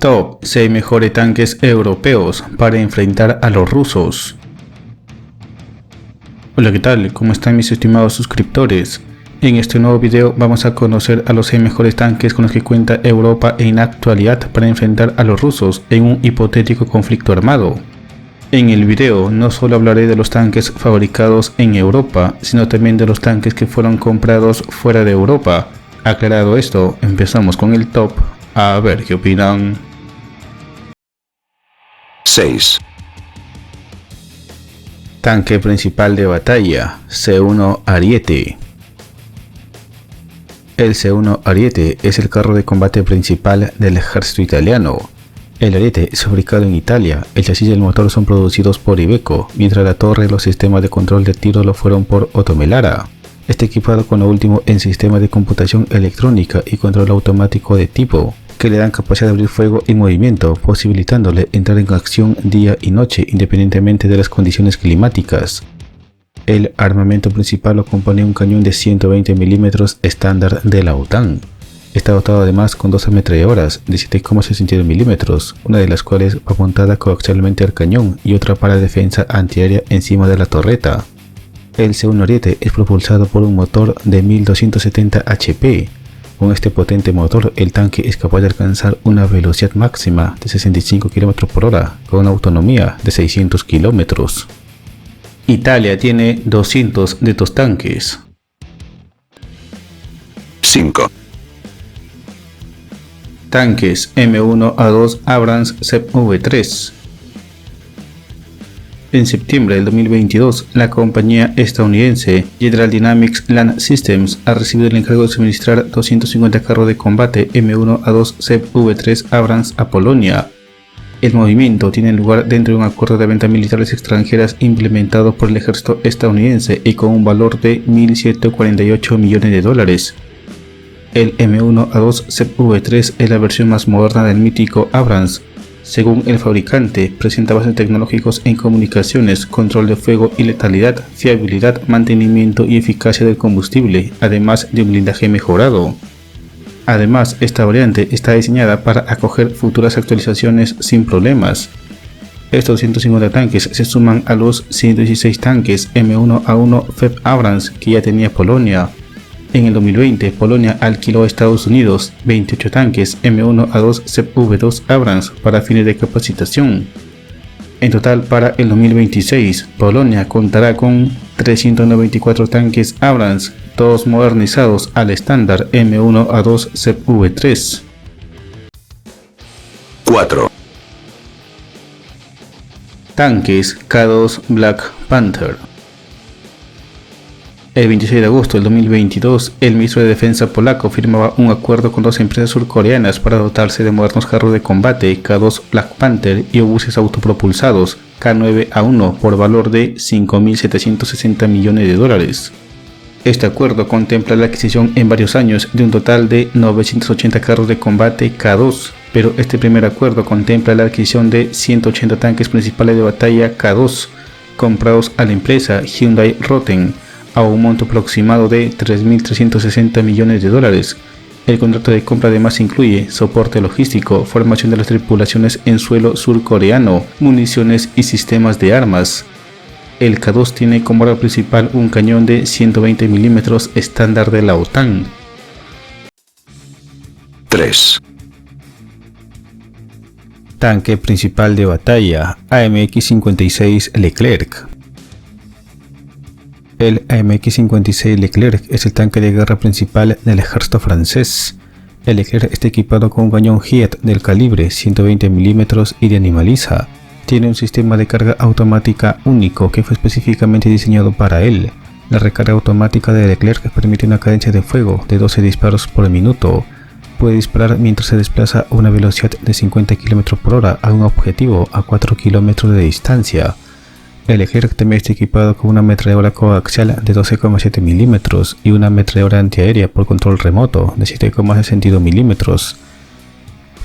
Top 6 mejores tanques europeos para enfrentar a los rusos. Hola, ¿qué tal? ¿Cómo están mis estimados suscriptores? En este nuevo video vamos a conocer a los 6 mejores tanques con los que cuenta Europa en la actualidad para enfrentar a los rusos en un hipotético conflicto armado. En el video no solo hablaré de los tanques fabricados en Europa, sino también de los tanques que fueron comprados fuera de Europa. Aclarado esto, empezamos con el top, a ver qué opinan. 6. Tanque principal de batalla, C1 Ariete. El C1 Ariete es el carro de combate principal del ejército italiano. El Ariete es fabricado en Italia, el chasis y el motor son producidos por Iveco, mientras la torre y los sistemas de control de tiro lo fueron por Oto Melara. Está equipado con lo último en sistemas de computación electrónica y control automático de tipo, que le dan capacidad de abrir fuego en movimiento, posibilitándole entrar en acción día y noche independientemente de las condiciones climáticas. El armamento principal lo compone un cañón de 120 mm estándar de la OTAN. Está dotado además con dos ametralladoras de 7,62 mm, una de las cuales va montada coaxialmente al cañón y otra para defensa antiaérea encima de la torreta. El C1 Ariete es propulsado por un motor de 1270 HP. Con este potente motor, el tanque es capaz de alcanzar una velocidad máxima de 65 km por hora, con una autonomía de 600 km. Italia tiene 200 de estos tanques. 5. Tanques M1A2 Abrams ZV3. En septiembre del 2022, la compañía estadounidense General Dynamics Land Systems ha recibido el encargo de suministrar 250 carros de combate M1A2 ZV3 Abrams a Polonia. El movimiento tiene lugar dentro de un acuerdo de venta militares extranjeras implementado por el ejército estadounidense y con un valor de 1.148 millones de dólares. El M1A2 ZV3 es la versión más moderna del mítico Abrams. Según el fabricante, presenta avances tecnológicos en comunicaciones, control de fuego y letalidad, fiabilidad, mantenimiento y eficacia del combustible, además de un blindaje mejorado. Además, esta variante está diseñada para acoger futuras actualizaciones sin problemas. Estos 150 tanques se suman a los 116 tanques M1A1 FEB Abrams que ya tenía Polonia. En el 2020, Polonia alquiló a Estados Unidos 28 tanques M1A2 ZV2 Abrams para fines de capacitación. En total, para el 2026, Polonia contará con 394 tanques Abrams, todos modernizados al estándar M1A2 ZV3. 4. Tanques K2 Black Panther. El 26 de agosto del 2022, el ministro de Defensa polaco firmaba un acuerdo con dos empresas surcoreanas para dotarse de modernos carros de combate K2 Black Panther y obuses autopropulsados K9A1 por valor de 5.760 millones de dólares. Este acuerdo contempla la adquisición en varios años de un total de 980 carros de combate K2, pero este primer acuerdo contempla la adquisición de 180 tanques principales de batalla K2, comprados a la empresa Hyundai Rotem, a un monto aproximado de 3.360 millones de dólares. El contrato de compra además incluye soporte logístico, formación de las tripulaciones en suelo surcoreano, municiones y sistemas de armas. El K2 tiene como arma principal un cañón de 120 mm estándar de la OTAN. 3. Tanque principal de batalla AMX-56 Leclerc. El AMX-56 Leclerc es el tanque de guerra principal del ejército francés. El Leclerc está equipado con un cañón Hiet del calibre 120 mm y de animaliza. Tiene un sistema de carga automática único que fue específicamente diseñado para él. La recarga automática de Leclerc permite una cadencia de fuego de 12 disparos por minuto. Puede disparar mientras se desplaza a una velocidad de 50 km por hora a un objetivo a 4 km de distancia. El Leclerc también está equipado con una ametralladora coaxial de 12,7 mm y una ametralladora antiaérea por control remoto de 7,62 mm.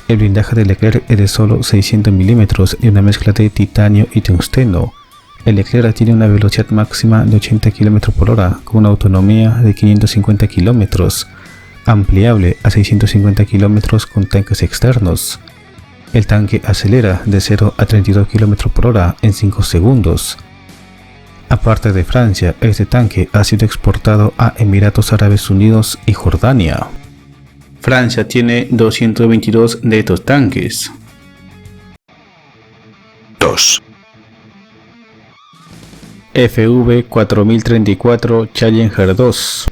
El blindaje de Leclerc es de solo 600 mm y una mezcla de titanio y tungsteno. El Leclerc tiene una velocidad máxima de 80 km por hora con una autonomía de 550 km. ampliable a 650 km con tanques externos. el tanque acelera de 0 a 32 km por hora en 5 segundos. Aparte de Francia, este tanque ha sido exportado a Emiratos Árabes Unidos y Jordania. Francia tiene 222 de estos tanques. 2, FV-4034 Challenger 2.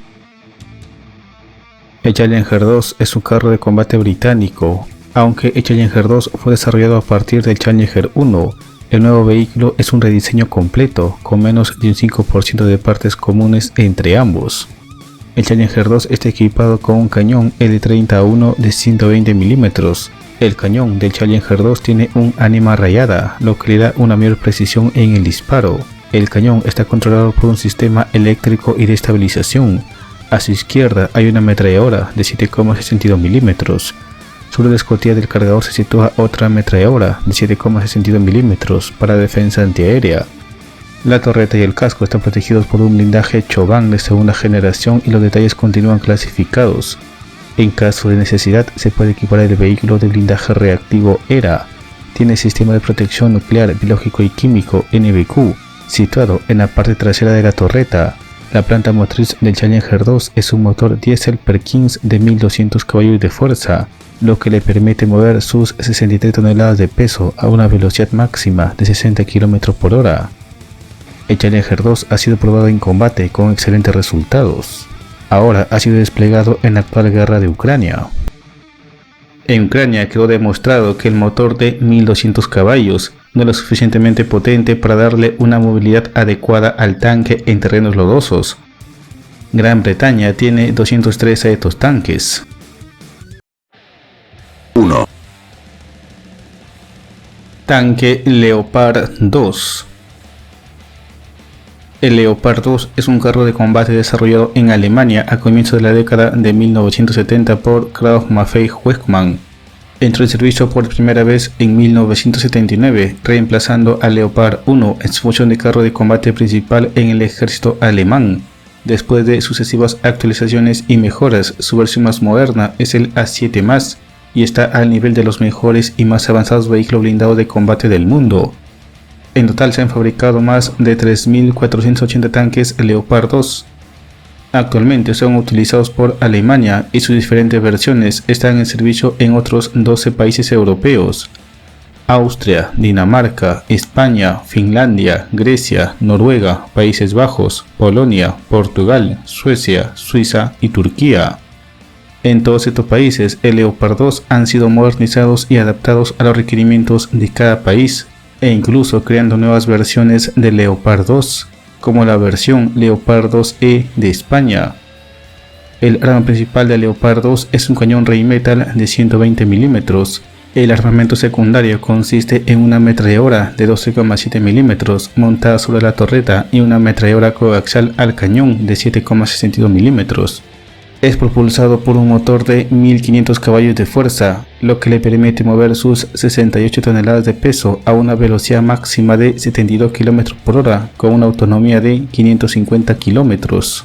El Challenger 2 es un carro de combate británico. Aunque el Challenger 2 fue desarrollado a partir del Challenger 1, el nuevo vehículo es un rediseño completo, con menos de un 5% de partes comunes entre ambos. El Challenger 2 está equipado con un cañón L30-1 de 120 mm. El cañón del Challenger 2 tiene un ánima rayada, lo que le da una mayor precisión en el disparo. El cañón está controlado por un sistema eléctrico y de estabilización. A su izquierda hay una ametralladora de 7,62 mm. Sobre la escotilla del cargador se sitúa otra ametralladora de 7,62 mm para defensa antiaérea. La torreta y el casco están protegidos por un blindaje Chauvin de segunda generación y los detalles continúan clasificados. En caso de necesidad se puede equipar el vehículo de blindaje reactivo ERA. Tiene sistema de protección nuclear, biológico y químico NBQ situado en la parte trasera de la torreta. La planta motriz del Challenger 2 es un motor diésel Perkins de 1200 caballos de fuerza, lo que le permite mover sus 63 toneladas de peso a una velocidad máxima de 60 km por hora. El Challenger 2 ha sido probado en combate con excelentes resultados. Ahora ha sido desplegado en la actual guerra de Ucrania. En Ucrania quedó demostrado que el motor de 1200 caballos no es lo suficientemente potente para darle una movilidad adecuada al tanque en terrenos lodosos. Gran Bretaña tiene 213 de estos tanques. 1, Tanque Leopard 2. El Leopard 2 es un carro de combate desarrollado en Alemania a comienzos de la década de 1970 por Krauss Maffei Wegmann. Entró en servicio por primera vez en 1979, reemplazando al Leopard 1 en su función de carro de combate principal en el ejército alemán. Después de sucesivas actualizaciones y mejoras, su versión más moderna es el A7+, y está al nivel de los mejores y más avanzados vehículos blindados de combate del mundo. En total se han fabricado más de 3.480 tanques Leopard 2. Actualmente son utilizados por Alemania y sus diferentes versiones están en servicio en otros 12 países europeos: Austria, Dinamarca, España, Finlandia, Grecia, Noruega, Países Bajos, Polonia, Portugal, Suecia, Suiza y Turquía. En todos estos países, el Leopard 2 han sido modernizados y adaptados a los requerimientos de cada país, e incluso creando nuevas versiones de Leopard 2, como la versión Leopard 2E de España. El arma principal de Leopard 2 es un cañón Rheinmetall de 120 mm. El armamento secundario consiste en una ametralladora de 12,7 mm montada sobre la torreta y una ametralladora coaxial al cañón de 7,62 mm. Es propulsado por un motor de 1500 caballos de fuerza, lo que le permite mover sus 68 toneladas de peso a una velocidad máxima de 72 km por hora con una autonomía de 550 km.